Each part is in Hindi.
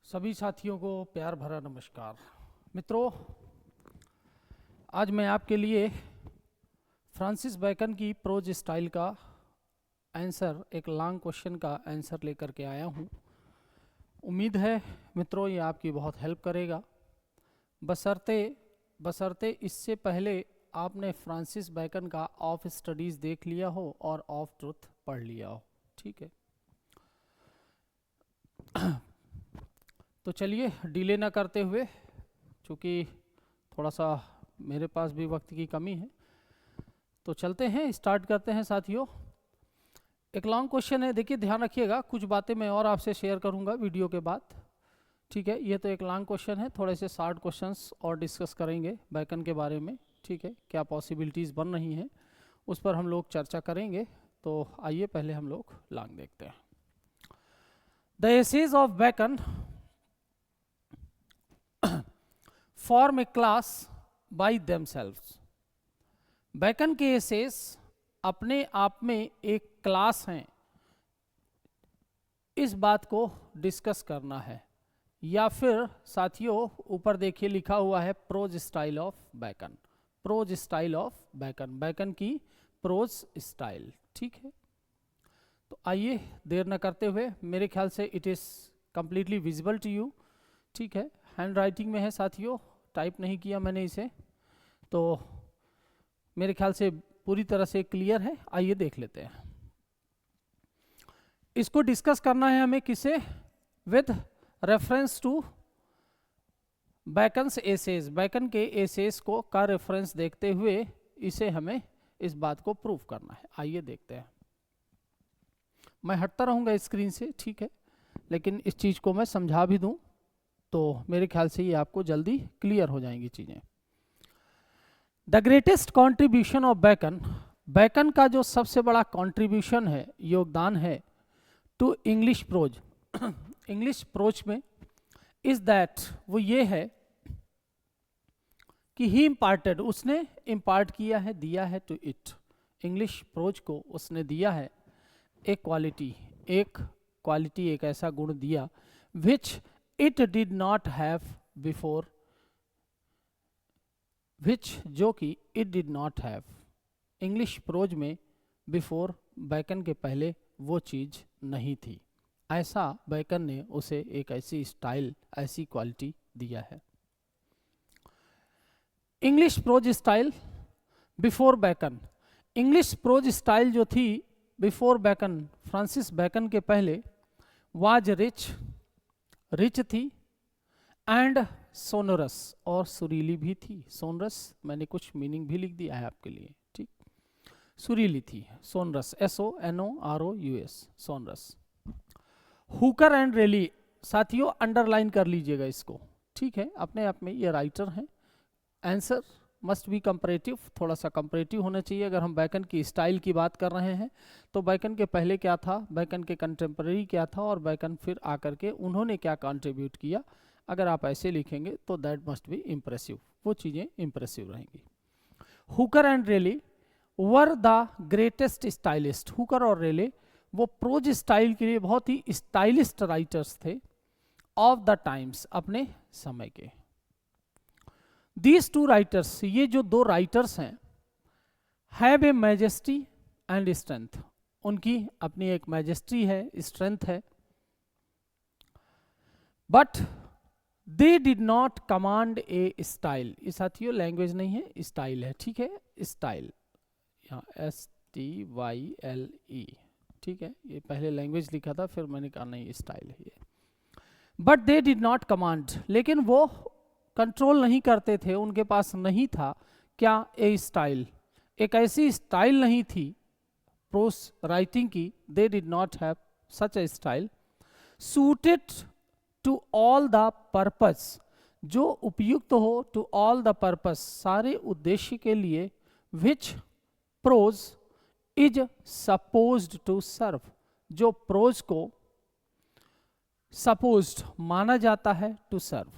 सभी साथियों को प्यार भरा नमस्कार। मित्रों, आज मैं आपके लिए फ्रांसिस बैकन की प्रोज स्टाइल का आंसर, एक लॉन्ग क्वेश्चन का आंसर लेकर के आया हूँ। उम्मीद है मित्रों ये आपकी बहुत हेल्प करेगा, बशर्ते इससे पहले आपने फ्रांसिस बैकन का ऑफ स्टडीज़ देख लिया हो और ऑफ ट्रुथ पढ़ लिया हो। ठीक है, तो चलिए डिले ना करते हुए, क्योंकि थोड़ा सा मेरे पास भी वक्त की कमी है, तो चलते हैं, स्टार्ट करते हैं साथियों। एक लॉन्ग क्वेश्चन है, देखिए ध्यान रखिएगा, कुछ बातें मैं और आपसे शेयर करूंगा वीडियो के बाद। ठीक है, ये तो एक लॉन्ग क्वेश्चन है, थोड़े से शॉर्ट क्वेश्चंस और डिस्कस करेंगे बैकन के बारे में। ठीक है, क्या पॉसिबिलिटीज़ बन रही हैं उस पर हम लोग चर्चा करेंगे। तो आइए पहले हम लोग लॉन्ग देखते हैं। The essays of Bacon form a class by themselves. Bacon के एसेज अपने आप में एक क्लास हैं, इस बात को डिस्कस करना है। या फिर साथियों ऊपर देखिए लिखा हुआ है prose style of Bacon, prose style of Bacon, Bacon की प्रोज स्टाइल। ठीक है, तो आइए देर न करते हुए, मेरे ख्याल से it is completely visible to you. ठीक है, हैंड राइटिंग में है साथियों, टाइप नहीं किया मैंने इसे, तो मेरे ख्याल से पूरी तरह से क्लियर है। आइए देख लेते हैं। इसको डिस्कस करना है हमें किसे, with reference to Bacon's essays, Bacon के एसेज को का रेफरेंस देखते हुए इसे हमें इस बात को प्रूव करना है। आइए देखते हैं। मैं हटता रहूंगा स्क्रीन से, ठीक है, लेकिन इस चीज को मैं समझा भी दूं तो मेरे ख्याल से ये आपको जल्दी क्लियर हो जाएंगी चीजें। The greatest contribution of Bacon, Bacon का जो सबसे बड़ा कॉन्ट्रीब्यूशन है, योगदान है to English prose, English prose में, इज दैट, वो ये है कि ही इम्पार्टेड, उसने इम्पार्ट किया है, दिया है, टू इट, इंग्लिश प्रोज को उसने दिया है एक क्वालिटी, एक ऐसा गुण दिया which it did not have before, which जो कि it did not have, English prose में बिफोर बैकन के पहले वो चीज नहीं थी। ऐसा बैकन ने उसे एक ऐसी स्टाइल, ऐसी क्वालिटी दिया है। English pros style before bacon, English pros style जो थी बिफोर बैकन, फ्रांसिस बैकन के पहले, वाज रिच, रिच थी, एंड सोनरस, और सुरीली भी थी। सोनरस मैंने कुछ मीनिंग भी लिख दिया है आपके लिए, ठीक, सुरीली थी, sonorous, SONOROUS, sonorous. Hooker and Raleigh, साथियों अंडरलाइन कर लीजिएगा इसको, ठीक है, अपने आप में ये राइटर हैं। आंसर मस्ट बी कंपैरेटिव, थोड़ा सा कंपैरेटिव होना चाहिए। अगर हम बैकन की स्टाइल की बात कर रहे हैं तो बैकन के पहले क्या था, बैकन के कंटेम्पररी क्या था, और बैकन फिर आकर के उन्होंने क्या कंट्रीब्यूट किया। अगर आप ऐसे लिखेंगे तो दैट मस्ट बी इम्प्रेसिव, वो चीज़ें इम्प्रेसिव रहेंगी। Hooker and Rayleigh were the greatest stylist, Hooker और रेले वो प्रोज स्टाइल के लिए बहुत ही स्टाइलिस्ट राइटर्स थे ऑफ द टाइम्स, अपने समय के। These two writers, ये जो दो राइटर्स हैं, have a majesty and strength, उनकी अपनी एक मैजेस्टी है, स्ट्रेंथ है, but they did not command A style, ये साथियों लैंग्वेज नहीं है, स्टाइल है, ठीक है, स्टाइल, यहाँ STYLE, ठीक है, ये पहले लैंग्वेज लिखा था फिर मैंने कहा नहीं स्टाइल है ये। But they did not command, लेकिन वो कंट्रोल नहीं करते थे, उनके पास नहीं था क्या, ए स्टाइल, एक ऐसी स्टाइल नहीं थी प्रोज राइटिंग की, they did not have such a style suited to all the purpose, जो उपयुक्त हो, टू ऑल द पर्पस, सारे उद्देश्य के लिए, which prose is supposed to serve, जो प्रोज को सपोज्ड माना जाता है, टू सर्व,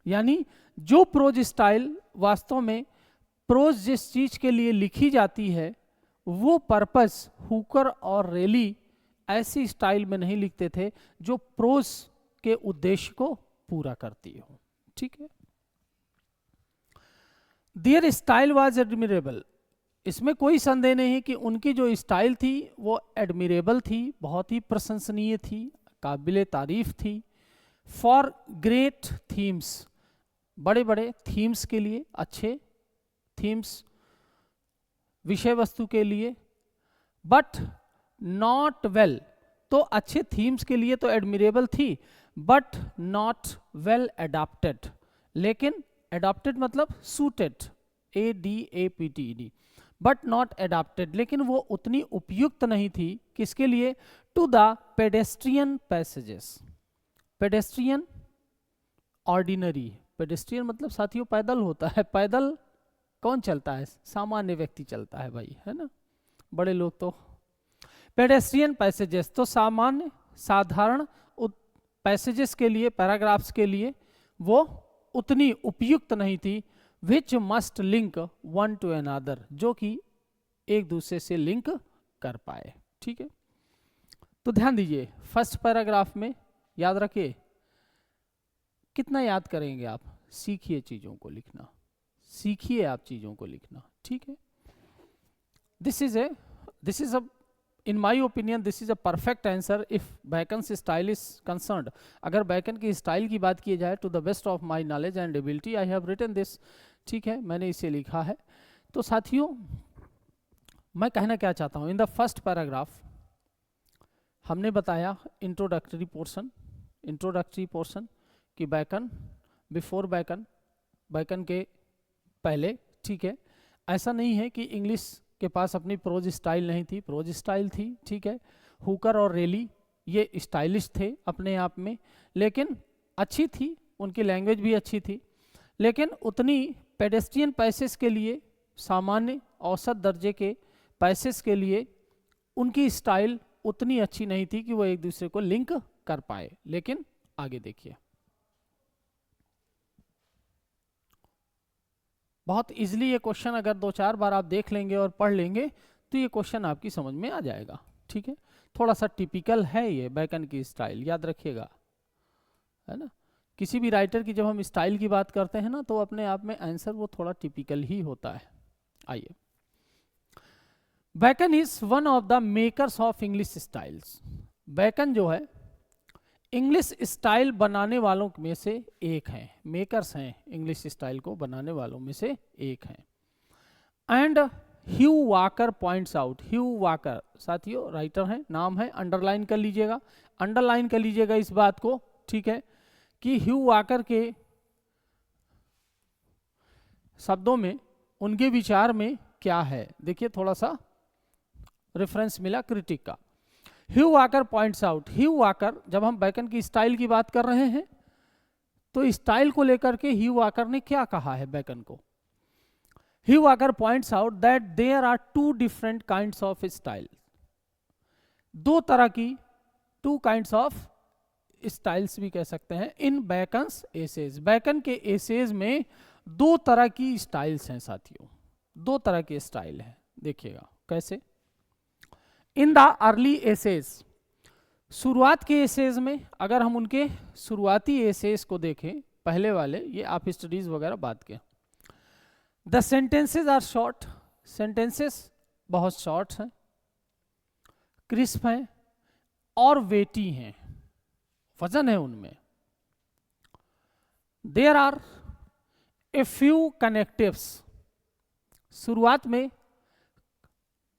यानी जो प्रोज स्टाइल वास्तव में प्रोज जिस चीज के लिए लिखी जाती है वो पर्पस हुकर और रेली ऐसी स्टाइल में नहीं लिखते थे जो प्रोज के उद्देश्य को पूरा करती हो। ठीक है। देयर स्टाइल वाज एडमिरेबल, इसमें कोई संदेह नहीं कि उनकी जो स्टाइल थी वो एडमिरेबल थी, बहुत ही प्रशंसनीय थी, काबिले तारीफ थी। फॉर ग्रेट थीम्स, बड़े बड़े थीम्स के लिए, अच्छे थीम्स, विषय वस्तु के लिए। बट नॉट वेल, तो अच्छे थीम्स के लिए तो एडमिरेबल थी, बट नॉट वेल अडॉप्टेड, लेकिन अडॉप्टेड मतलब suited, ADAPTED, but not adopted, लेकिन वो उतनी उपयुक्त नहीं थी किसके लिए, to the pedestrian passages. Pedestrian ordinary, pedestrian मतलब साथियों पैदल होता है, पैदल कौन चलता है, सामान्य व्यक्ति चलता है भाई, है ना, बड़े लोग तो। पेडेस्ट्रियन पैसेजेस तो सामान्य साधारण पैसेजेस के लिए, पैराग्राफ्स के लिए वो उतनी उपयुक्त नहीं थी। Which must link one two another, जो कि एक दूसरे से लिंक कर पाए। ठीक है, तो ध्यान दीजिए फर्स्ट पैराग्राफ में, याद रखिए, कितना याद करेंगे आप, सीखिए चीजों को लिखना, सीखिए आप चीजों को लिखना। ठीक है, this is a in my opinion this is a perfect answer if Bacon's style is concerned। अगर बैकन की स्टाइल की बात की जाए, to the best of my knowledge and ability I have written this। ठीक है, मैंने इसे लिखा है। तो साथियों मैं कहना क्या चाहता हूँ, इन द फर्स्ट पैराग्राफ हमने बताया इंट्रोडक्टरी पोर्शन कि बैकन, बिफोर बैकन, बैकन के पहले। ठीक है, ऐसा नहीं है कि इंग्लिश के पास अपनी प्रोज स्टाइल नहीं थी, प्रोज स्टाइल थी। ठीक है, हुकर और रेली ये स्टाइलिश थे अपने आप में, लेकिन अच्छी थी, उनकी लैंग्वेज भी अच्छी थी, लेकिन उतनी पेडेस्ट्रियन पैसेज के लिए, सामान्य औसत दर्जे के पैसेज के लिए उनकी स्टाइल उतनी अच्छी नहीं थी कि वो एक दूसरे को लिंक कर पाए। लेकिन आगे देखिए, बहुत इजीली ये क्वेश्चन अगर 2-4 बार आप देख लेंगे और पढ़ लेंगे तो ये क्वेश्चन आपकी समझ में आ जाएगा। ठीक है, थोड़ा सा टिपिकल है ये बैकन की स्टाइल, याद रखिएगा, है ना। किसी भी राइटर की जब हम स्टाइल की बात करते हैं ना, तो अपने आप में आंसर वो थोड़ा टिपिकल ही होता है। आइए, bacon is one of the makers of English styles. Bacon जो है इंग्लिश स्टाइल बनाने वालों में से एक हैं, मेकर्स हैं, इंग्लिश स्टाइल को बनाने वालों में से एक हैं। And Hugh Walker points out, Hugh Walker साथियों राइटर हैं, नाम है, अंडरलाइन कर लीजिएगा, अंडरलाइन कर लीजिएगा इस बात को। ठीक है, कि ह्यू वाकर के शब्दों में, उनके विचार में क्या है, देखिए थोड़ा सा रेफरेंस मिला क्रिटिक का। ह्यू Walker points out, Hugh walker, जब हम बैकन की स्टाइल की बात कर रहे हैं तो स्टाइल को लेकर के ह्यू वाकर ने क्या कहा है बैकन को। Hugh Walker points out that there are 2 different kinds of style, 2 तरह की, 2 काइंड्स ऑफ स्टाइल्स भी कह सकते हैं, इन बैकन्स एसेज। बैकन के एसेज में 2 तरह की स्टाइल्स हैं साथियों, 2 तरह के स्टाइल हैं, देखिएगा कैसे। इन द अर्ली एसेज, शुरुआत के एसेज में, अगर हम उनके शुरुआती एसेज को देखें, पहले वाले, ये आप स्टडीज वगैरह बात के, the sentences are short, sentences बहुत शॉर्ट हैं, क्रिस्प हैं और वेटी हैं, वजन है उनमें। There are a few connectives, शुरुआत में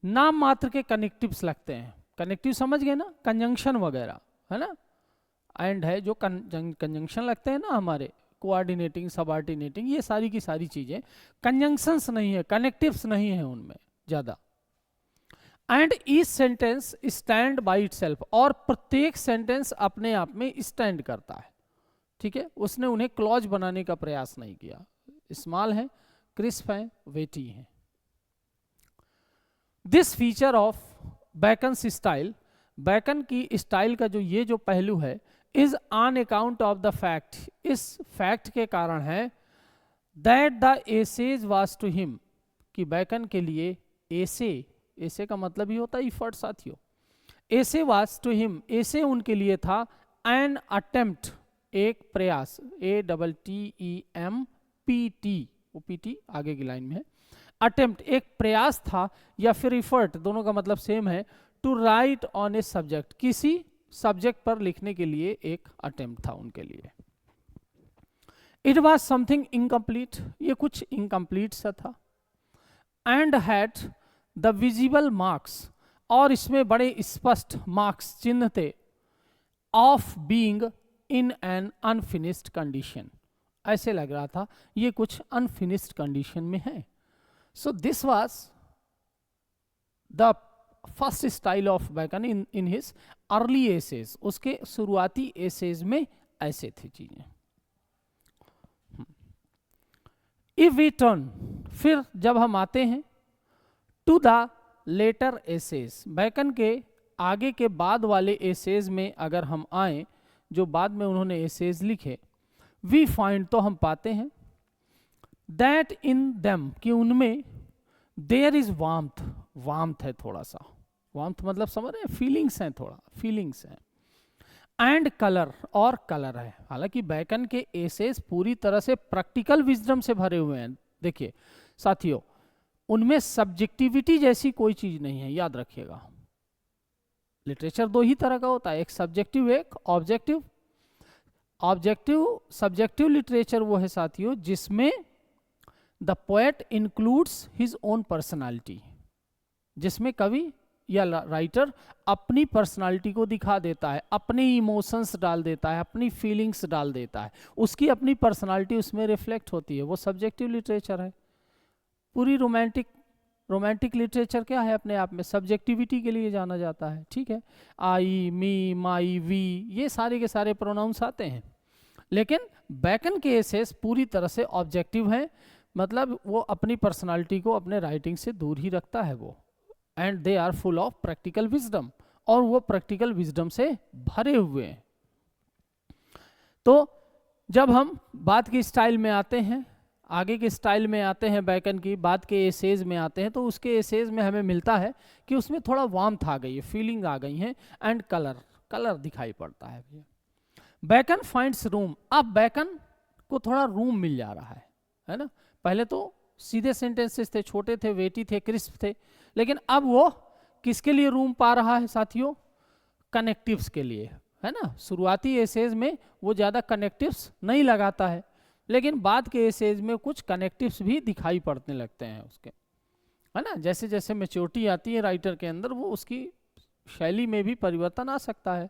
नाम मात्र के कनेक्टिव्स लगते हैं, कनेक्टिव समझ गए ना, कंजंक्शन वगैरह, है ना, एंड है जो कंजंक्शन लगते हैं ना हमारे, कोऑर्डिनेटिंग, सबऑर्डिनेटिंग, ये सारी की सारी चीजें कंजंक्शंस नहीं है, कनेक्टिव्स नहीं है उनमें ज्यादा। And each sentence stand by itself, और प्रत्येक सेंटेंस अपने आप में स्टैंड करता है। ठीक है, उसने उन्हें क्लॉज बनाने का प्रयास नहीं किया, स्मॉल है, क्रिस्प है, वेटी है। This feature of Bacon's style, Bacon की स्टाइल का जो पहलू है, is on account of the fact, इस फैक्ट के कारण है, that the essays was to him, कि बैकन के लिए एसे का मतलब ही होता है इफर्ट साथियों, एसे वाज टू हिम, एसे उनके लिए था एन अटेम्प्ट, एक प्रयास, ATTEMPT, वो PT आगे की लाइन में है। अटेम्प्ट एक प्रयास था, या फिर इफर्ट, दोनों का मतलब सेम है। To write on a subject, किसी सब्जेक्ट पर लिखने के लिए एक अटेम्प्ट था उनके लिए। इट वॉज समथिंग इनकम्प्लीट, ये कुछ इनकम्प्लीट सा था। And had the visible marks, और इसमें बड़े स्पष्ट मार्क्स, चिन्ह थे, of being in an unfinished condition, ऐसे लग रहा था ये कुछ अनफिनिश्ड कंडीशन में है। So this was the first style of Bacon in his early essays, उसके शुरुआती एसेज में ऐसे थी चीजें। इफ वी टर्न, फिर जब हम आते हैं to the later essays, Bacon के आगे के बाद वाले एसेज में अगर हम आए, जो बाद में उन्होंने एसेज लिखे, वी फाइंड, तो हम पाते हैं दैट इन देम, कि उनमें देयर इज वार्मथ, वार्मथ है थोड़ा सा, वार्मथ मतलब समझ रहे हैं, फीलिंग्स हैं, थोड़ा फीलिंग्स हैं। एंड कलर, और कलर है। हालांकि बैकन के एसेज पूरी तरह से प्रैक्टिकल विजडम से भरे हुए हैं। देखिए साथियों, उनमें सब्जेक्टिविटी जैसी कोई चीज नहीं है, याद रखिएगा। लिटरेचर दो ही तरह का होता है, एक सब्जेक्टिव, एक ऑब्जेक्टिव। ऑब्जेक्टिव सब्जेक्टिव लिटरेचर वो है साथियों जिसमें the poet includes his own personality, जिसमें कवि या राइटर अपनी पर्सनालिटी को दिखा देता है, अपने इमोशंस डाल देता है, अपनी फीलिंग्स डाल देता है, उसकी अपनी पर्सनालिटी उसमें रिफ्लेक्ट होती है, वो सब्जेक्टिव लिटरेचर है। पूरी रोमांटिक लिटरेचर क्या है, अपने आप में सब्जेक्टिविटी के लिए जाना जाता है, ठीक है। आई, मी, माई, वी, ये सारे के सारे प्रोनाउंस आते हैं। लेकिन बैकन के एसेस पूरी तरह से ऑब्जेक्टिव हैं, मतलब वो अपनी पर्सनालिटी को अपने राइटिंग से दूर ही रखता है वो। And they are full of practical wisdom, और वो प्रैक्टिकल विजडम से भरे हुए हैं। तो जब हम बात की स्टाइल में आते हैं, आगे के स्टाइल में आते हैं, बैकन की बात के एसेज में आते हैं, तो उसके एसेज में हमें मिलता है कि उसमें थोड़ा वार्मथ आ गई है, फीलिंग आ गई है, एंड कलर दिखाई पड़ता है। बैकन फाइंड्स रूम, अब बैकन को थोड़ा रूम मिल जा रहा है ना। पहले तो सीधे सेंटेंसेस थे, छोटे थे, वेटी थे, क्रिस्प थे, लेकिन अब वो किसके लिए रूम पा रहा है साथियों? कनेक्टिव्स के लिए, है ना। शुरुआती एसेज में वो ज़्यादा कनेक्टिव्स नहीं लगाता है, लेकिन बाद के एसेज में कुछ कनेक्टिव्स भी दिखाई पड़ने लगते हैं उसके, है ना। जैसे जैसे मैच्योरिटी आती है राइटर के अंदर, वो उसकी शैली में भी परिवर्तन आ सकता है।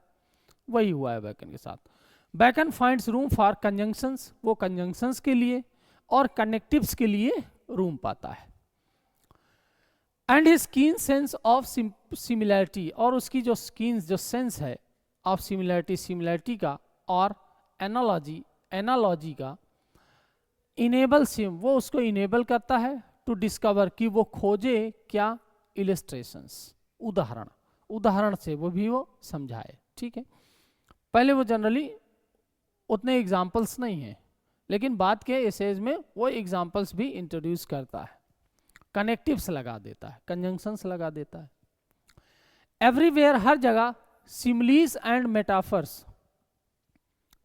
वही हुआ है बैकन के साथ। Bacon finds room for conjunctions, वो कंजंक्शंस के लिए और कनेक्टिव्स के लिए रूम पाता है। एंड हिज कीन सेंस ऑफ सिमिलैरिटी, और उसकी जो सेंस है ऑफ सिमिलैरिटी का और एनालॉजी का, इनेबल्स हिम, वो उसको इनेबल करता है टू डिस्कवर, कि वो खोजे क्या, इलस्ट्रेशंस, उदाहरण से वो भी वो समझाए, ठीक है। पहले वो जनरली उतने एग्जाम्पल्स नहीं हैं, लेकिन बाद के एसेज में वो एग्जाम्पल्स भी इंट्रोड्यूस करता है, कनेक्टिव्स लगा देता है, कंजंक्शंस लगा देता है। एवरीवेयर, हर जगह, सिमलीज एंड मेटाफर्स,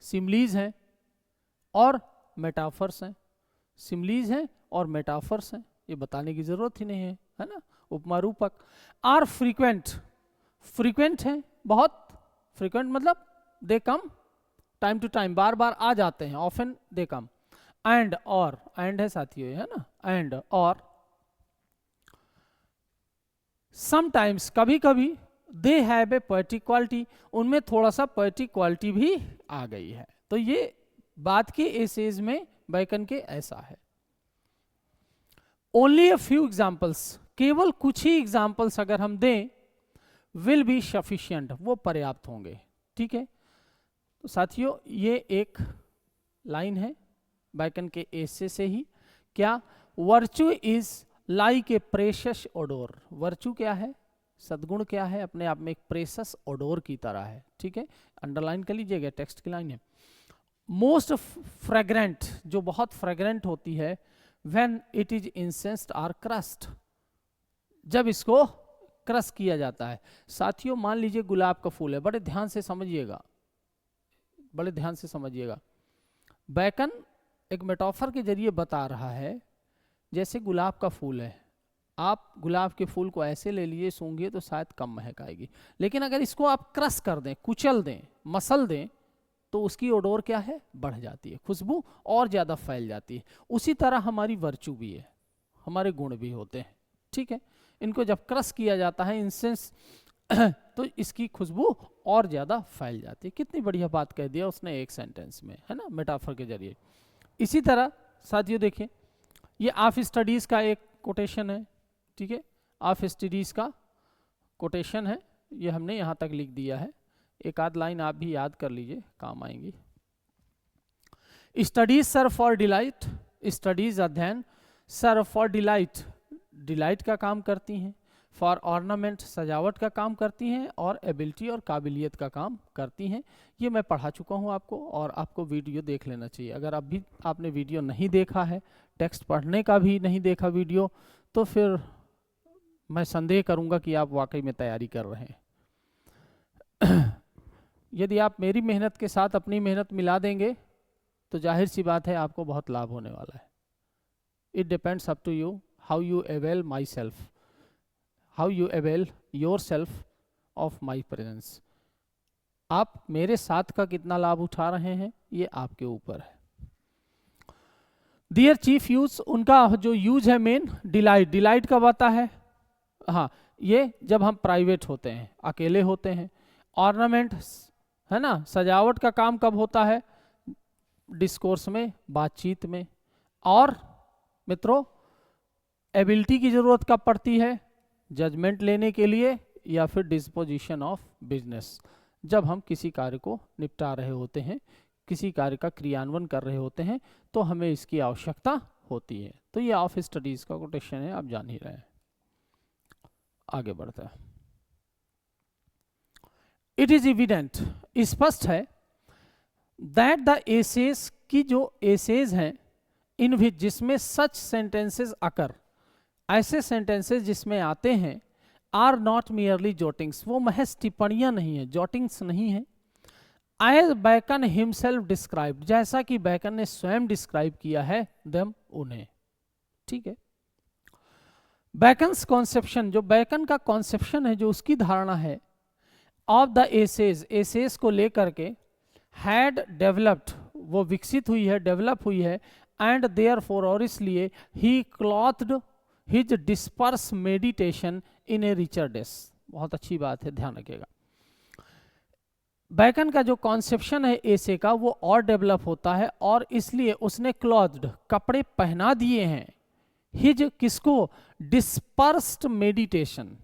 सिमलीज हैं और मेटाफर्स हैं, सिमलीज हैं और मेटाफर्स हैं, ये बताने की जरूरत ही नहीं है ना। उपमा रूपक आर फ्रीक्वेंट हैं, बहुत फ्रीक्वेंट मतलब दे कम टाइम टू टाइम, बार बार आ जाते हैं, ऑफन दे कम। एंड है साथियों, है ना। एंड और समटाइम्स, कभी कभी, they have a poetic quality, उनमें थोड़ा सा पोएटिक क्वालिटी भी आ गई है। तो ये बाद के एसेज में बैकन के ऐसा है। ओनली अ फ्यू एग्जाम्पल्स, केवल कुछ ही एग्जाम्पल्स अगर हम दें, विल बी सफिशिएंट, वो पर्याप्त होंगे, ठीक है। तो साथियों ये एक लाइन है बैकन के एसे से ही, क्या, virtue is like a precious odour, virtue क्या है, सद्गुण क्या है, अपने आप में एक प्रेशस ओडोर की तरह है, ठीक है। अंडरलाइन कर लीजिएगा, टेक्स्ट की लाइन है। मोस्ट फ्रेग्रेंट, जो बहुत फ्रेग्रेंट होती है, when it is incensed or crushed, जब इसको क्रश किया जाता है। साथियों मान लीजिए गुलाब का फूल है, बड़े ध्यान से समझिएगा, बड़े ध्यान से समझिएगा। बैकन एक मेटाफर के जरिए बता रहा है, जैसे गुलाब का फूल है, आप गुलाब के फूल को ऐसे ले लिए, सूंघिए तो शायद कम महक आएगी, लेकिन अगर इसको आप क्रश कर दें, कुचल दें, मसल दें, तो उसकी ओडोर क्या है, बढ़ जाती है, खुशबू और ज़्यादा फैल जाती है। उसी तरह हमारी वर्चू भी है, हमारे गुण भी होते हैं, ठीक है। इनको जब क्रश किया जाता है इंसेंस तो इसकी खुशबू और ज़्यादा फैल जाती है। कितनी बढ़िया बात कह दिया उसने एक सेंटेंस में, है ना, मेटाफर के जरिए। इसी तरह साथियों देखिए, ये ऑफ स्टडीज़ का एक कोटेशन है, ठीक है, ऑफ स्टडीज़ का कोटेशन है, ये हमने यहाँ तक लिख दिया है। एक आध लाइन आप भी याद कर लीजिए, काम आएंगी। Studies serve for delight, studies अध्ययन, सर्व फॉर डिलाइट, डिलाइट का काम करती हैं, फॉर ऑर्नामेंट सजावट का काम करती हैं, और एबिलिटी और काबिलियत का काम करती हैं। ये मैं पढ़ा चुका हूँ आपको, और आपको वीडियो देख लेना चाहिए। अगर अभी आपने वीडियो नहीं देखा है, टेक्स्ट पढ़ने का भी नहीं देखा वीडियो, तो फिर मैं संदेह करूँगा कि आप वाकई में तैयारी कर रहे हैं। यदि आप मेरी मेहनत के साथ अपनी मेहनत मिला देंगे तो जाहिर सी बात है आपको बहुत लाभ होने वाला है। It depends up to you how you avail myself, how you avail yourself of my presence. आप मेरे साथ का कितना लाभ उठा रहे हैं, ये आपके ऊपर है। डियर चीफ यूज, उनका जो यूज है मेन, डिलाइट, डिलाइट कब आता है, हाँ, ये जब हम प्राइवेट होते हैं, अकेले होते हैं। ऑर्नामेंट है ना, सजावट का काम कब होता है, डिस्कोर्स में, बातचीत में। और मित्रों, एबिलिटी की जरूरत कब पड़ती है, जजमेंट लेने के लिए, या फिर डिस्पोजिशन ऑफ बिजनेस, जब हम किसी कार्य को निपटा रहे होते हैं, किसी कार्य का क्रियान्वयन कर रहे होते हैं, तो हमें इसकी आवश्यकता होती है। तो ये ऑफ स्टडीज का कोटेशन है, आप जान ही रहे हैं। आगे बढ़ते हैं। इट इज एविडेंट, स्पष्ट है, दैट द एसेज की जो एसेज हैं, इन विच जिसमें सच सेंटेंसेस अकर, ऐसे सेंटेंसेस जिसमें आते हैं, आर नॉट मियरली जोटिंग्स, वो महज टिप्पणियां नहीं है, जोटिंग्स नहीं है। एज बैकन हिमसेल्फ डिस्क्राइब्ड, जैसा कि बैकन ने स्वयं डिस्क्राइब किया है देम, उन्हें, ठीक है। बैकन्स कॉन्सेप्शन, जो बैकन का कॉन्सेप्शन है, जो उसकी धारणा है, ऑफ द एसेज, एसेज को लेकर के, हैड डेवलप्ड, वो विकसित हुई है, डेवलप हुई है, एंड देयरफॉर, और इसलिए, he clothed his dispersed meditation in a richer dress. बहुत अच्छी बात है, ध्यान रखिएगा। बैकन का जो कॉन्सेप्शन है एसे का, वो और डेवलप होता है, और इसलिए उसने क्लॉथड, कपड़े पहना दिए हैं, हिज किसको, डिस्पर्स्ड मेडिटेशन,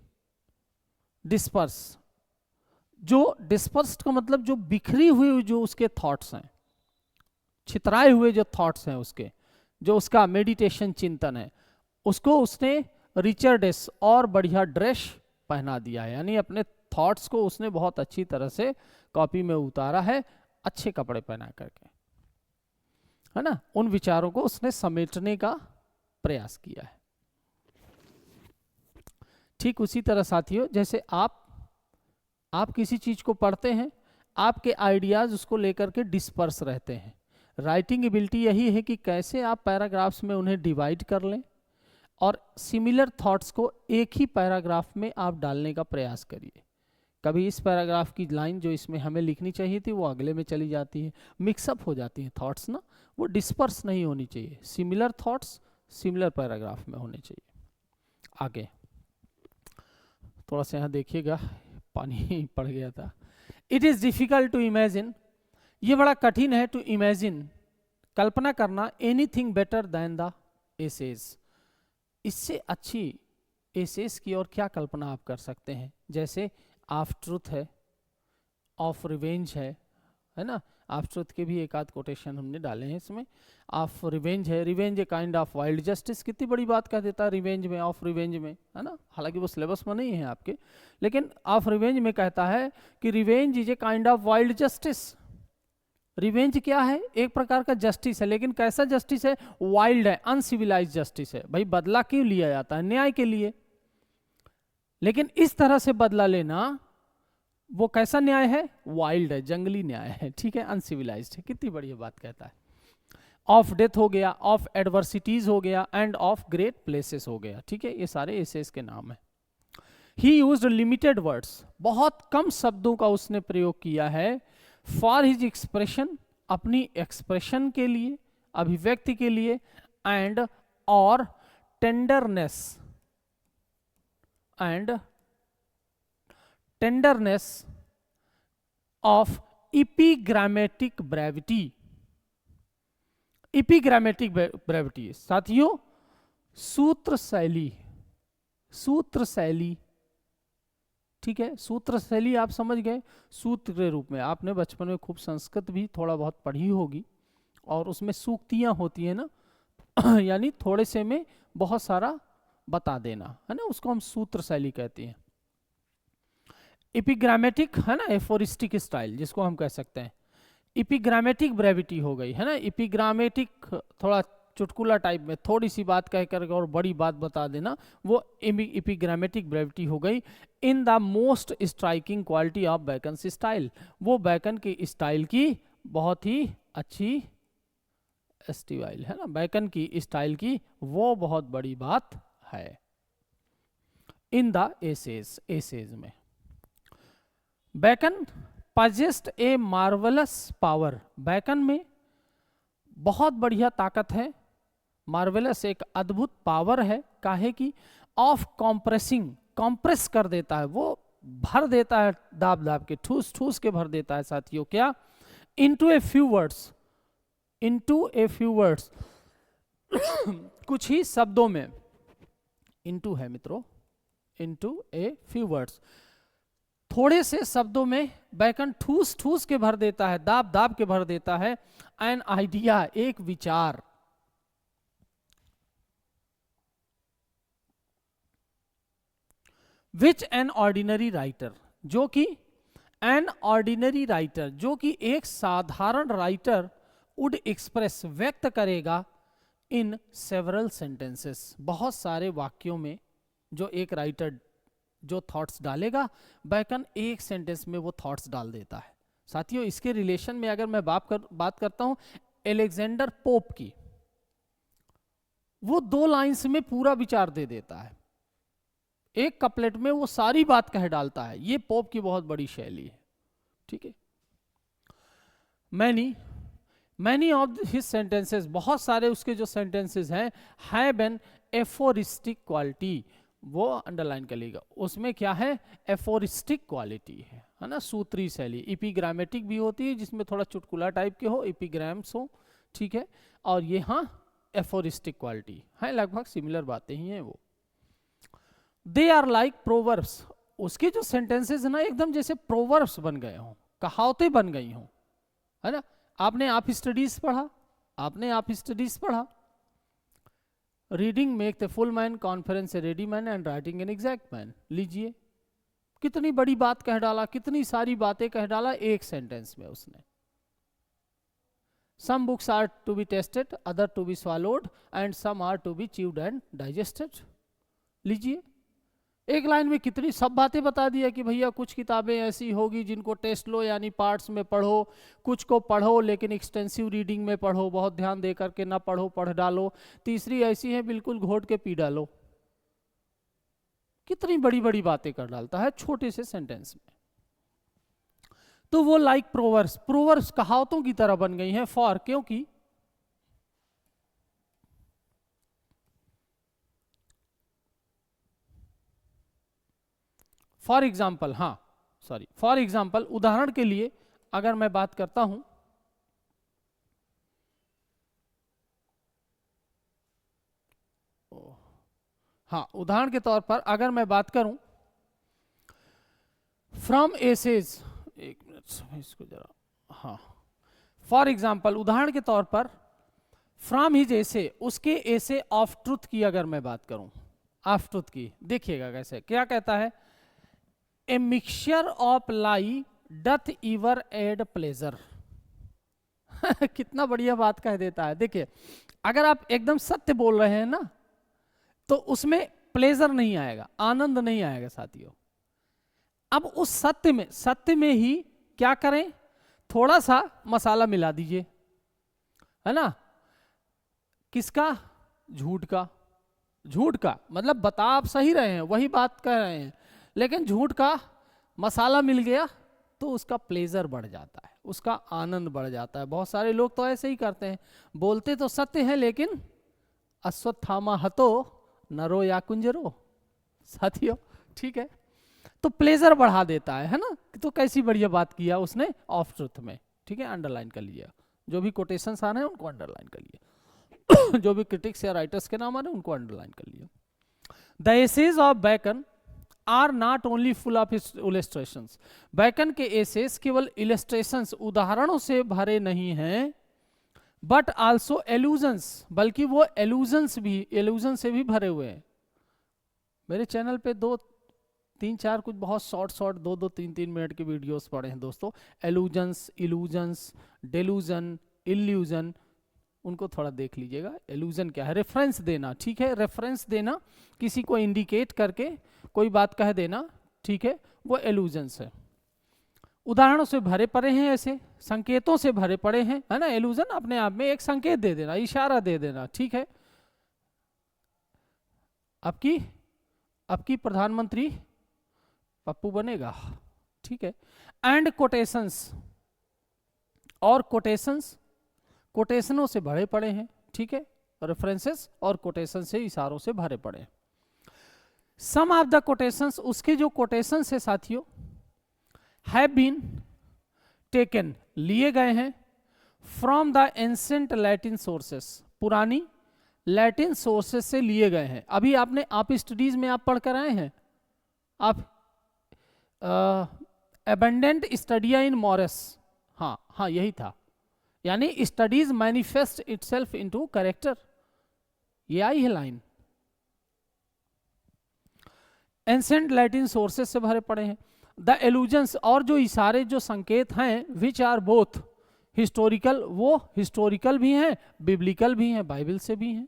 डिस्पर्स, जो डिस्पर्स्ड का मतलब जो बिखरी हुई जो उसके थॉट्स हैं, छितराए हुए जो थॉट्स हैं उसके, जो उसका मेडिटेशन चिंतन है, उसको उसने रिचर ड्रेस, और बढ़िया ड्रेस पहना दिया है। यानी अपने थॉट्स को उसने बहुत अच्छी तरह से कॉपी में उतारा है, अच्छे कपड़े पहना करके, है ना, उन विचारों को उसने समेटने का प्रयास किया है। ठीक उसी तरह साथियों, जैसे आप किसी चीज को पढ़ते हैं, आपके आइडियाज उसको लेकर के डिस्पर्स रहते हैं। राइटिंग एबिलिटी यही है कि कैसे आप पैराग्राफ्स में उन्हें डिवाइड कर लें, और सिमिलर थॉट्स को एक ही पैराग्राफ में आप डालने का प्रयास करिए। कभी इस पैराग्राफ की लाइन जो इसमें हमें लिखनी चाहिए थी, वो अगले में चली जाती है, मिक्सअप हो जाती हैं थॉट्स ना, वो डिस्पर्स नहीं होनी चाहिए। सिमिलर थॉट्स सिमिलर पैराग्राफ में होने चाहिए। आगे थोड़ा सा यहाँ देखिएगा, पानी पड़ गया था। It is difficult to imagine, ये बड़ा कठिन है, टू इमेजिन, कल्पना करना, anything better than the essays, इससे अच्छी एसेज की और क्या कल्पना आप कर सकते हैं। जैसे ऑफ ट्रूथ है, ऑफ रिवेंज है ना, ऑफ ट्रूथ के भी एक आध कोटेशन हमने डाले हैं इसमें। ऑफ रिवेंज है, revenge a kind of wild justice, कितनी बड़ी बात कह देता है रिवेंज में, ऑफ रिवेंज में, है ना, हालांकि वो सिलेबस में नहीं है आपके, लेकिन ऑफ रिवेंज में कहता है कि revenge is a kind of wild justice. Revenge क्या है, एक प्रकार का जस्टिस है, लेकिन कैसा जस्टिस है, वाइल्ड है, अनसिविलाइज जस्टिस है। भाई बदला क्यों लिया जाता है, न्याय के लिए, लेकिन इस तरह से बदला लेना वो कैसा न्याय है? वाइल्ड है, जंगली न्याय है, ठीक है, अनसिविलाइज्ड है। कितनी बढ़िया बात कहता है। ऑफ डेथ हो गया, ऑफ एडवर्सिटीज हो गया, एंड ऑफ ग्रेट प्लेसेस हो गया, ठीक है, ये सारे एसेस के नाम है। ही यूज्ड लिमिटेड वर्ड्स, बहुत कम शब्दों का उसने प्रयोग किया है। फॉर हिज एक्सप्रेशन, अपनी एक्सप्रेशन के लिए, अभिव्यक्ति के लिए, एंड और tenderness, and tenderness of epigrammatic brevity. Epigrammatic brevity साथियों सूत्र शैली, सूत्र शैली, ठीक है, सूत्र शैली आप समझ गए। सूत्र के रूप में आपने बचपन में खूब संस्कृत भी थोड़ा बहुत पढ़ी होगी, और उसमें सूक्तियां होती है ना यानी थोड़े से में बहुत सारा बता देना, है ना, उसको हम सूत्र शैली कहते हैं। एपिग्रामेटिक है ना, एफोरिस्टिक स्टाइल जिसको हम कह सकते हैं। एपिग्रामेटिक ब्रेविटी हो गई, है ना। एपिग्रामेटिक थोड़ा चुटकुला टाइप में थोड़ी सी बात कह कर और बड़ी बात बता देना, वो एपिग्रामेटिक ब्रेविटी हो गई। In the most striking quality of bacon style, वो बैकन के स्टाइल की बहुत ही अच्छी स्टाइल है ना, बैकन की स्टाइल की वो बहुत बड़ी बात है। इन द एसेज, एसेज में बैकन possessed ए मार्वलस पावर, बैकन में बहुत बढ़िया ताकत है, मार्वेलस एक अद्भुत पावर है, काहे की ऑफ कॉम्प्रेसिंग, कॉम्प्रेस कर देता है, वो भर देता है दाब दाब के, ठूस ठूस के भर देता है साथियों, क्या? Into a few words, into a few words कुछ ही शब्दों में, इनटू है मित्रों, इनटू ए फ्यू वर्ड्स, थोड़े से शब्दों में बैकन ठूस ठूस के भर देता है, दाब दाब के भर देता है। एन आइडिया, एक विचार, विच एन ऑर्डिनरी राइटर, जो कि एन ऑर्डिनरी राइटर, जो कि एक साधारण राइटर वुड एक्सप्रेस, व्यक्त करेगा इन सेवरल सेंटेंसेस, बहुत सारे वाक्यों में जो एक राइटर जो थॉट्स डालेगा, बैकन एक सेंटेंस में वो थॉट्स डाल देता है। साथियों इसके रिलेशन में अगर मैं बात करता हूं एलेक्जेंडर पोप की, वो 2 लाइंस में पूरा विचार दे देता है, एक कपलेट में वो सारी बात कह डालता है, ये पोप की बहुत बड़ी शैली है, ठीक है। मैनी ऑफ हिज सेंटेंसेस, बहुत सारे उसके जो सेंटेंसेस हैं, हैव एन एफोरिस्टिक क्वालिटी, वो अंडरलाइन कर लीजिएगा, उसमें क्या है? एफोरिस्टिक क्वालिटी है ना, सूत्री शैली। एपिग्रामेटिक भी होती है जिसमें थोड़ा चुटकुला टाइप के हो, एपिग्राम्स हो, ठीक है, और ये हाँ एफोरिस्टिक क्वालिटी है, लगभग सिमिलर बातें ही हैं वो। दे आर लाइक प्रोवर्ब्स, उसके जो सेंटेंसेस है ना एकदम जैसे प्रोवर्ब्स बन गए हों, कहावतें बन गई हों, है ना। आपने आप स्टडीज पढ़ा, आपने आप स्टडीज पढ़ा, reading make the full man, conference A ready man, and writing an exact man. लीजिए कितनी बड़ी बात कह डाला, कितनी सारी बातें कह डाला एक सेंटेंस में उसने। Some books are to be tested, other to be swallowed, and some are to be chewed and digested. लीजिए एक लाइन में कितनी सब बातें बता दिया कि भैया कुछ किताबें ऐसी होगी जिनको टेस्ट लो यानी पार्ट्स में पढ़ो, कुछ को पढ़ो लेकिन एक्सटेंसिव रीडिंग में पढ़ो, बहुत ध्यान दे करके ना पढ़ो, पढ़ डालो। तीसरी ऐसी है बिल्कुल घोट के पी डालो। कितनी बड़ी बड़ी बातें कर डालता है छोटे से सेंटेंस में। तो वो लाइक प्रोवर्ब्स, प्रोवर्ब्स कहावतों की तरह बन गई हैं। फॉर, क्योंकि फॉर एग्जाम्पल, हाँ सॉरी, फॉर एग्जाम्पल उदाहरण के लिए अगर मैं बात करता हूं, हाँ उदाहरण के तौर पर अगर मैं बात करूं फ्रॉम एसेज, एक मिनट इसको जरा, हाँ फॉर एग्जाम्पल उदाहरण के तौर पर फ्रॉम हिज एसे, उसके एसे ऑफ ट्रुथ की अगर मैं बात करूं, ऑफ ट्रुथ की, देखिएगा कैसे, क्या कहता है, a mixture of lie doth ever add pleasure. कितना बढ़िया बात कह देता है। देखिए अगर आप एकदम सत्य बोल रहे हैं ना तो उसमें प्लेजर नहीं आएगा, आनंद नहीं आएगा साथियों। अब उस सत्य में ही क्या करें, थोड़ा सा मसाला मिला दीजिए, है ना, किसका, झूठ का। झूठ का मतलब बता आप सही रहे हैं, वही बात कह रहे हैं, लेकिन झूठ का मसाला मिल गया तो उसका प्लेजर बढ़ जाता है, उसका आनंद बढ़ जाता है। बहुत सारे लोग तो ऐसे ही करते हैं, बोलते तो सत्य है लेकिन अश्वत्थामा हतो नरो या कुंजरो, साथियों, ठीक है, तो प्लेजर बढ़ा देता है ना। तो कैसी बढ़िया बात किया उसने ऑफ ट्रुथ में, ठीक है, अंडरलाइन कर लीजिए, जो भी कोटेशंस आ रहे हैं उनको अंडरलाइन कर लीजिए जो भी क्रिटिक्स या राइटर्स के नाम आ रहे हैं उनको अंडरलाइन कर लीजिए। The essays of Bacon are not only full of illustrations, Bacon के एसेज केवल इलस्ट्रेशंस उदाहरणों से भरे नहीं हैं, बट आल्सो एल्यूजन्स, बल्कि वो एल्यूजन से भी भरे हुए हैं। मेरे चैनल पे 2-3-4 कुछ बहुत शॉर्ट 2-3 मिनट की वीडियोस पड़े हैं दोस्तों, एल्यूजन्स, इल्यूजन्स, डेल्यूजन, इल्यूजन, उनको थोड़ा देख लीजिएगा। एल्यूजन क्या है, रेफरेंस देना, ठीक है, रेफरेंस देना, किसी को इंडिकेट करके कोई बात कह देना, ठीक है, वो एल्यूजन्स है। उदाहरणों से भरे पड़े हैं, ऐसे संकेतों से भरे पड़े हैं, है ना। एल्यूजन अपने आप में एक संकेत दे देना, इशारा दे देना, ठीक है। आपकी प्रधानमंत्री पप्पू बनेगा, ठीक है। एंड कोटेशंस, और कोटेशनों से भरे पड़े हैं, ठीक है, रेफरेंसेस और कोटेशन से, इशारों से भरे पड़े हैं। सम ऑफ द कोटेशंस, उसके जो कोटेशंस है साथियों, हैव बीन टेकन, लिए गए हैं, from the ancient Latin sources, पुरानी लैटिन सोर्सेस से लिए गए हैं। अभी आप स्टडीज में आप पढ़ कर आए हैं, आप एबंडेंट स्टडिया इन मॉरिस, हाँ यही था, यानी studies manifest itself into character, ये आई है लाइन। एंसेंट लैटिन सोर्सेस से भरे पड़े हैं। द एलूजन्स, और जो इशारे, जो संकेत हैं, विच आर बोथ हिस्टोरिकल, वो हिस्टोरिकल भी हैं, बिब्लिकल भी हैं, बाइबल से भी हैं।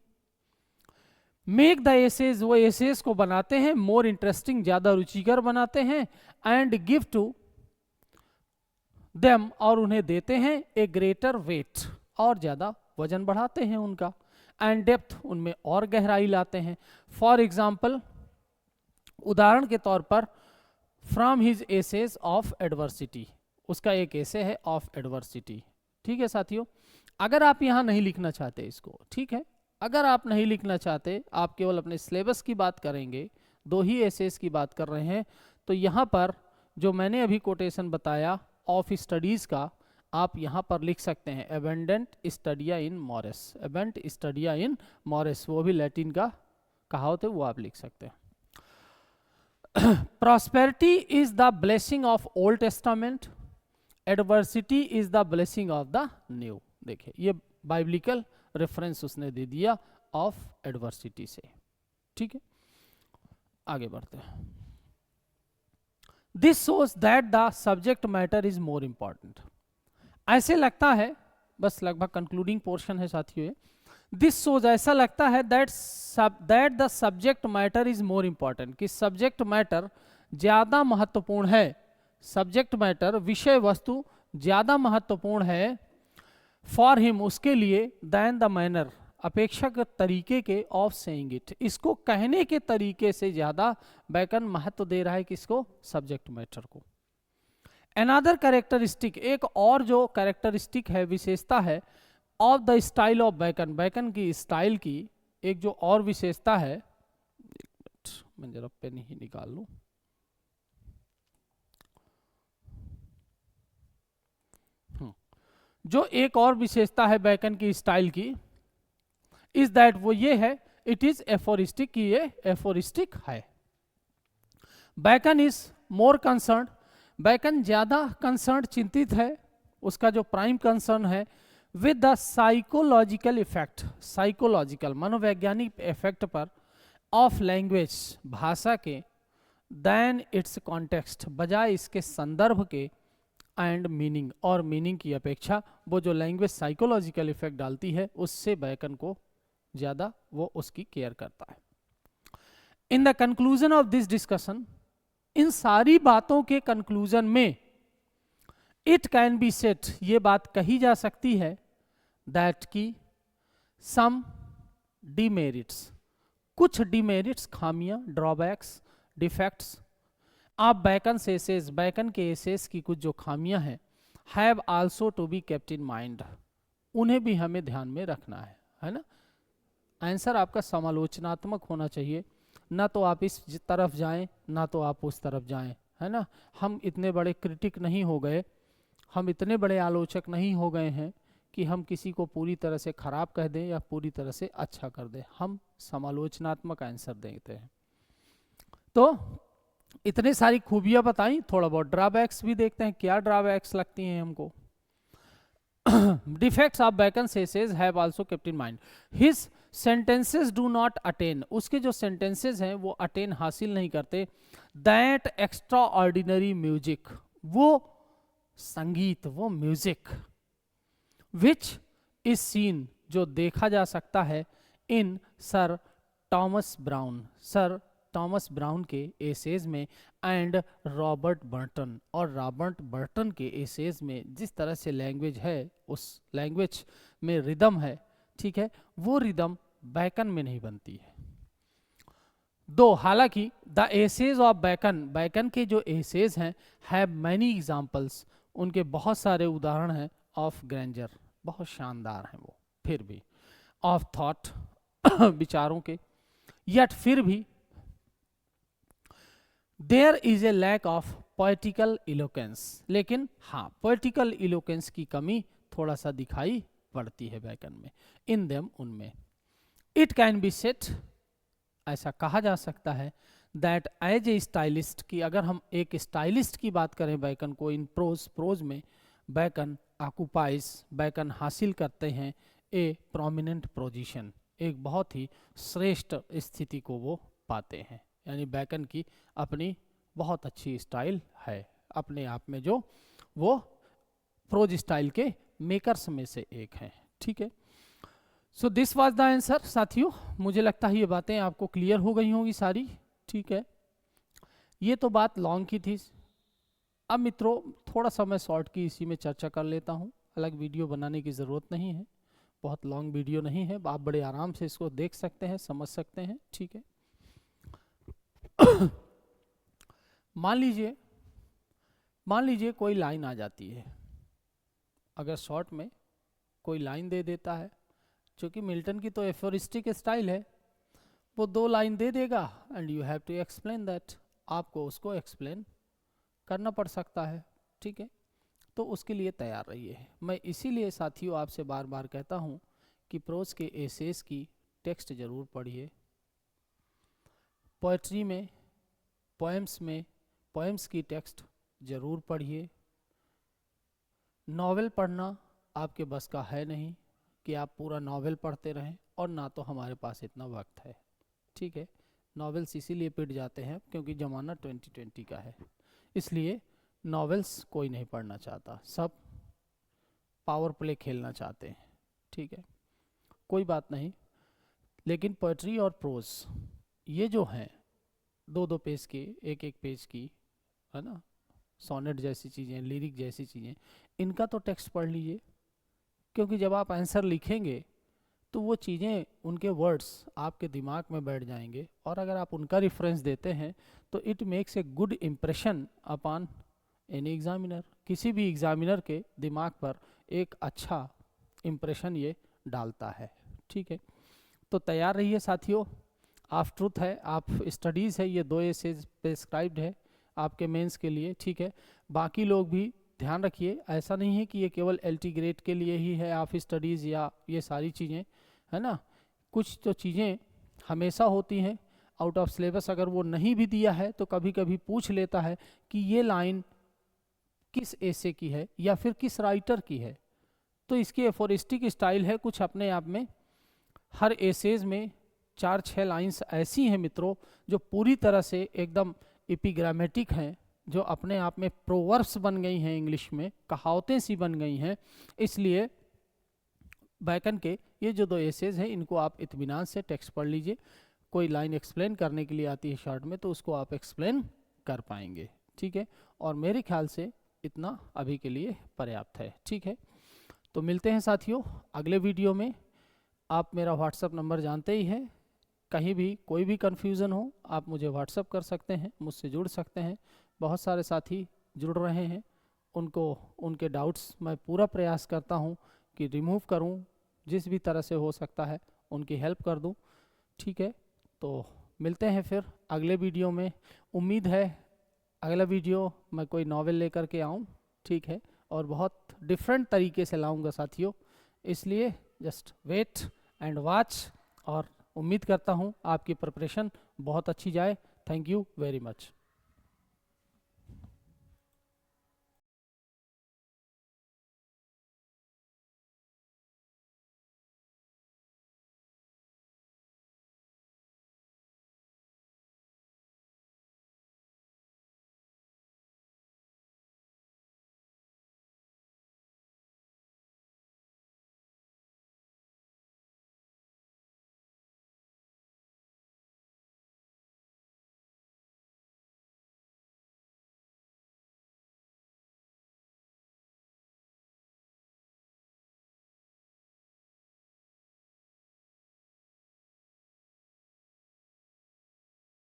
मेक द एसेज, वो एसेज को बनाते हैं मोर इंटरेस्टिंग, ज्यादा रुचिकर बनाते हैं, एंड गिव टू देम, और उन्हें देते हैं ए ग्रेटर वेट, और ज्यादा वजन बढ़ाते हैं उनका, एंड डेप्थ, उनमें और गहराई लाते हैं। फॉर एग्जाम्पल, उदाहरण के तौर पर, from his essays of adversity, उसका एक एसे है ऑफ एडवर्सिटी, ठीक है साथियों। अगर आप यहां नहीं लिखना चाहते इसको, ठीक है, अगर आप नहीं लिखना चाहते, आप केवल अपने सिलेबस की बात करेंगे, 2 ही एसेज की बात कर रहे हैं, तो यहां पर जो मैंने अभी कोटेशन बताया ऑफ स्टडीज का, आप यहां पर लिख सकते हैं एबेंडेंट स्टडिया इन मॉरिस, एबेंट स्टडिया इन मॉरिस, वो भी लैटिन का कहावत है, वो आप लिख सकते हैं। Prosperity is the blessing of old testament, adversity is the blessing of the new. देखिए ये बाइबलिकल रेफरेंस उसने दे दिया ऑफ एडवर्सिटी से, ठीक है। आगे बढ़ते हैं। This shows that the subject matter is more important, ऐसे लगता है, बस लगभग कंक्लूडिंग पोर्शन है साथियों। दिस शोज, ऐसा लगता है, that the subject matter is more important, कि सब्जेक्ट मैटर ज्यादा महत्वपूर्ण है, सब्जेक्ट मैटर, विषय वस्तु ज्यादा महत्वपूर्ण है, फॉर हिम, उसके लिए, दैन द मैनर, अपेक्षाकृत तरीके के, ऑफ सेइंग इट, इसको कहने के तरीके से ज्यादा बैकन महत्व दे रहा है किसको, सब्जेक्ट मैटर को। अनदर कैरेक्टरिस्टिक, एक और जो कैरेक्टरिस्टिक है, विशेषता है, of the style of Bacon, Bacon की स्टाइल की एक जो और विशेषता है, मैं जरा पेन ही निकाल लूं, जो एक और विशेषता है बैकन की स्टाइल की, इज दैट, वो ये है, इट इज एफोरिस्टिक, कि ये एफोरिस्टिक है। Bacon is more concern, bacon ज्यादा कंसर्न, चिंतित है, उसका जो प्राइम कंसर्न है, with the psychological effect, psychological मनोवैज्ञानिक इफेक्ट पर, ऑफ लैंग्वेज, भाषा के, देन इट्स कॉन्टेक्स्ट, बजाय इसके संदर्भ के, एंड मीनिंग, और मीनिंग की अपेक्षा वो जो लैंग्वेज साइकोलॉजिकल इफेक्ट डालती है, उससे बैकन को ज्यादा वो उसकी केयर करता है। In the conclusion of this discussion, इन सारी बातों के कंक्लूजन में इट कैन बी सेट, ये बात कही जा सकती है दैट की सम डिमेरिट्स, कुछ डिमेरिट्स, खामियां, drawbacks, defects of Bacon's essays, Bacon के एसेज की कुछ जो खामियां हैं, have also to be kept in mind, उन्हें भी हमें ध्यान में रखना है ना। आंसर आपका समालोचनात्मक होना चाहिए, ना तो आप इस तरफ जाएं ना तो आप उस तरफ जाएं, है ना। हम इतने बड़े क्रिटिक नहीं हो गए, हम इतने बड़े आलोचक नहीं हो गए हैं कि हम किसी को पूरी तरह से खराब कह दें या पूरी तरह से अच्छा कर दें, हम समालोचनात्मक आंसर देते हैं। तो इतने सारी खूबियां बताई, थोड़ा बहुत ड्रॉबैक्स भी देखते हैं, क्या ड्रॉबैक्स लगती हैं हमको। Defects of Bacon's essays have also kept in mind, his sentences do not attain, उसके जो सेंटेंसेस हैं वो अटेन हासिल नहीं करते, दैट एक्स्ट्रा ऑर्डिनरी म्यूजिक, वो संगीत, वो म्यूजिक, विच इज सीन, जो देखा जा सकता है, in sir Thomas Browne, sir Thomas Browne के एसेज में, एंड रॉबर्ट बर्टन, और रॉबर्ट बर्टन के एसेज में, जिस तरह से लैंग्वेज है, उस लैंग्वेज में रिदम है, ठीक है, वो रिदम बैकन में नहीं बनती है। दो हालांकि the essays of Bacon, Bacon के जो एसेज हैं, हैव मैनी एग्जाम्पल्स, उनके बहुत सारे उदाहरण हैं, ऑफ ग्रैंडर, बहुत शानदार हैं वो, फिर भी ऑफ थॉट, विचारों के, यट फिर भी there is a lack of poetical eloquence, लेकिन हाँ पोएटिकल इलोकेंस की कमी थोड़ा सा दिखाई पड़ती है बैकन में, इन देम, उनमें। इट कैन बी सेट, ऐसा कहा जा सकता है, दैट एज ए स्टाइलिस्ट, की अगर हम एक स्टाइलिस्ट की बात करें बैकन को, इन प्रोज में बैकन ऑक्युपाइज, बैकन हासिल करते हैं ए प्रोमिनेंट पोजीशन, एक बहुत ही श्रेष्ठ स्थिति को वो पाते हैं, यानी बैकन की अपनी बहुत अच्छी स्टाइल है अपने आप में, जो वो प्रोज स्टाइल के मेकर्स में से एक हैं, ठीक है। So this was the answer साथियों, मुझे लगता है ये बातें आपको क्लियर हो गई होंगी सारी, ठीक है। ये तो बात लॉन्ग की थी, अब मित्रों थोड़ा सा मैं शॉर्ट की इसी में चर्चा कर लेता हूँ, अलग वीडियो बनाने की ज़रूरत नहीं है, बहुत लॉन्ग वीडियो नहीं है, आप बड़े आराम से इसको देख सकते हैं, समझ सकते हैं, ठीक है। मान लीजिए कोई लाइन आ जाती है, अगर शॉर्ट में कोई लाइन दे देता है, क्योंकि मिल्टन की तो एफोरिस्टिक स्टाइल है, वो 2 लाइन दे देगा and you have to explain that, आपको उसको एक्सप्लेन करना पड़ सकता है, ठीक है। तो उसके लिए तैयार रहिए। मैं इसीलिए साथियों आपसे बार बार कहता हूँ कि प्रोज के एसेस की टेक्स्ट जरूर पढ़िए, पोएट्री में, पोएम्स की टेक्स्ट जरूर पढ़िए। नॉवेल पढ़ना आपके बस का है नहीं कि आप पूरा नॉवेल पढ़ते रहें, और ना तो हमारे पास इतना वक्त है, ठीक है। नॉवेल्स इसीलिए पिट जाते हैं क्योंकि ज़माना 2020 का है, इसलिए नॉवेल्स कोई नहीं पढ़ना चाहता, सब पावर प्ले खेलना चाहते हैं, ठीक है, कोई बात नहीं। लेकिन पोएट्री और प्रोज ये जो हैं 2-2 पेज के, एक पेज की, है ना, सोनेट जैसी चीज़ें, लिरिक जैसी चीज़ें, इनका तो टेक्स्ट पढ़ लीजिए, क्योंकि जब आप आंसर लिखेंगे तो वो चीज़ें, उनके वर्ड्स आपके दिमाग में बैठ जाएंगे, और अगर आप उनका रेफरेंस देते हैं तो it makes a good impression upon any examiner, किसी भी एग्जामिनर के दिमाग पर एक अच्छा इम्प्रेशन ये डालता है, ठीक है। तो तैयार रहिए साथियों, ऑफ ट्रूथ है, आप स्टडीज़ है, ये 2 एसेज प्रेस्क्राइब्ड है आपके मेंस के लिए, ठीक है। बाकी लोग भी ध्यान रखिए, ऐसा नहीं है कि ये केवल LT ग्रेड के लिए ही है ऑफ स्टडीज़ या ये सारी चीज़ें, है ना। कुछ तो चीज़ें हमेशा होती हैं आउट ऑफ सिलेबस, अगर वो नहीं भी दिया है तो कभी कभी पूछ लेता है कि ये लाइन किस एसे की है या फिर किस राइटर की है, तो इसकी एफोरिस्टिक स्टाइल है कुछ अपने आप में। हर एसेज में 4-6 लाइंस ऐसी हैं मित्रों जो पूरी तरह से एकदम एपिग्रामेटिक हैं, जो अपने आप में प्रोवर्ब्स बन गई हैं, इंग्लिश में कहावतें सी बन गई हैं। इसलिए बैकन के ये जो 2 एसेज हैं, इनको आप इत्मीनान से टेक्स्ट पढ़ लीजिए। कोई लाइन एक्सप्लेन करने के लिए आती है शॉर्ट में, तो उसको आप एक्सप्लेन कर पाएंगे। ठीक है, और मेरे ख्याल से इतना अभी के लिए पर्याप्त है। ठीक है, तो मिलते हैं साथियों अगले वीडियो में। आप मेरा व्हाट्सअप नंबर जानते ही हैं, कहीं भी कोई भी कन्फ्यूज़न हो आप मुझे व्हाट्सअप कर सकते हैं, मुझसे जुड़ सकते हैं। बहुत सारे साथी जुड़ रहे हैं, उनको उनके डाउट्स मैं पूरा प्रयास करता हूं कि रिमूव करूं, जिस भी तरह से हो सकता है उनकी हेल्प कर दूं। ठीक है, तो मिलते हैं फिर अगले वीडियो में। उम्मीद है अगला वीडियो मैं कोई नॉवेल लेकर के आऊँ। ठीक है, और बहुत डिफरेंट तरीके से लाऊंगा साथियों, इसलिए जस्ट वेट एंड वॉच। और उम्मीद करता हूँ आपकी प्रिपरेशन बहुत अच्छी जाए। Thank you very much.